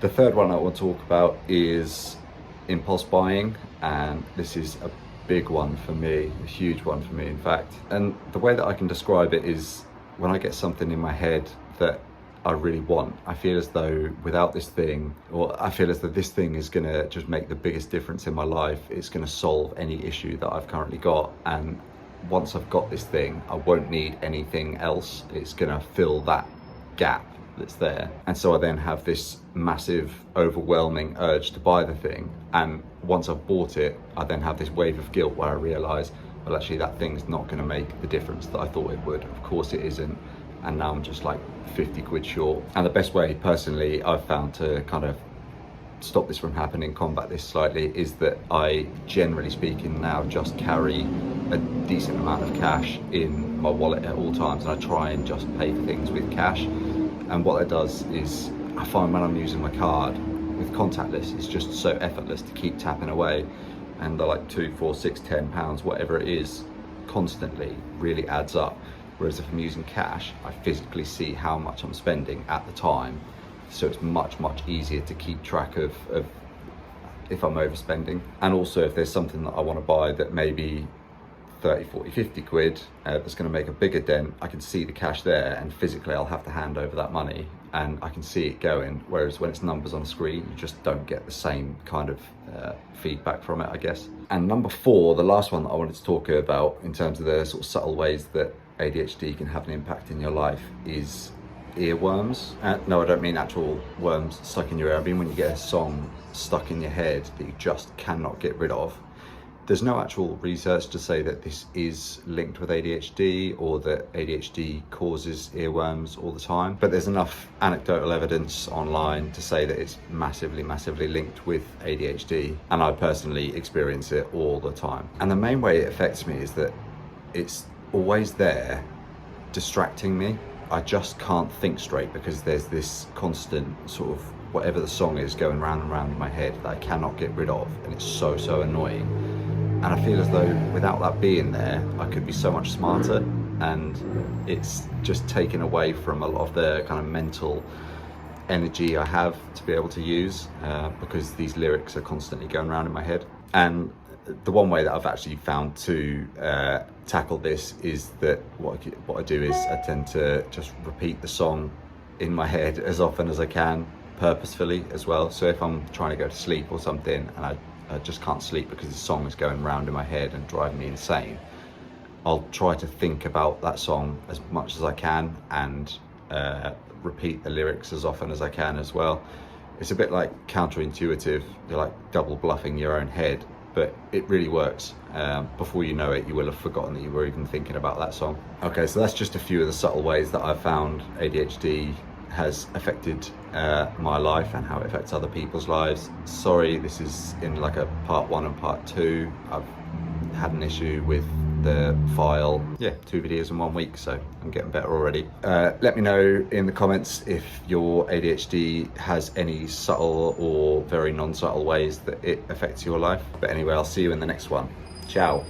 The third one I want to talk about is impulse buying, and this is a big one for me, a huge one for me in fact. And the way that I can describe it is when I get something in my head that I really want, I feel as though without this thing, or I feel as though this thing is gonna just make the biggest difference in my life. It's gonna solve any issue that I've currently got, and once I've got this thing, I won't need anything else. It's gonna fill that gap that's there. And so I then have this massive, overwhelming urge to buy the thing. And once I've bought it, I then have this wave of guilt where I realize, well, actually that thing's not gonna make the difference that I thought it would. Of course it isn't. And now I'm just like 50 quid short. And the best way personally I've found to kind of stop this from happening, combat this slightly, is that I, generally speaking, now just carry a decent amount of cash in my wallet at all times, and I try and just pay for things with cash. And what that does is, I find when I'm using my card with contactless, it's just so effortless to keep tapping away, and they're like 2, 4, 6, 10 pounds, whatever it is, constantly really adds up. Whereas if I'm using cash, I physically see how much I'm spending at the time. So it's much easier to keep track of if I'm overspending. And also if there's something that I want to buy that maybe 30, 40, 50 quid that's going to make a bigger dent, I can see the cash there, and physically I'll have to hand over that money and I can see it going. Whereas when it's numbers on a screen, you just don't get the same kind of feedback from it, I guess. And number 4, the last one that I wanted to talk about in terms of the sort of subtle ways that ADHD can have an impact in your life is earworms. No, I don't mean actual worms stuck in your ear. I mean when you get a song stuck in your head that you just cannot get rid of. There's no actual research to say that this is linked with ADHD or that ADHD causes earworms all the time, but there's enough anecdotal evidence online to say that it's massively linked with ADHD, and I personally experience it all the time. And the main way it affects me is that it's always there, distracting me. I just can't think straight because there's this constant sort of whatever the song is going round and round in my head that I cannot get rid of, and it's so annoying. And I feel as though without that being there, I could be so much smarter, and it's just taken away from a lot of the kind of mental energy I have to be able to use because these lyrics are constantly going around in my head. And the one way that I've actually found to tackle this is that what I do is I tend to just repeat the song in my head as often as I can, purposefully as well. So if I'm trying to go to sleep or something and I just can't sleep because the song is going round in my head and driving me insane, I'll try to think about that song as much as I can and repeat the lyrics as often as I can as well. It's a bit like counterintuitive, you're like double bluffing your own head, but it really works. Before you know it, you will have forgotten that you were even thinking about that song. Okay, so that's just a few of the subtle ways that I've found ADHD has affected my life and how it affects other people's lives. Sorry, this is in like a part 1 and part 2. I've had an issue with the file. Yeah, 2 videos in 1 week, so I'm getting better already. Let me know in the comments if your ADHD has any subtle or very non-subtle ways that it affects your life. But anyway, I'll see you in the next one. Ciao.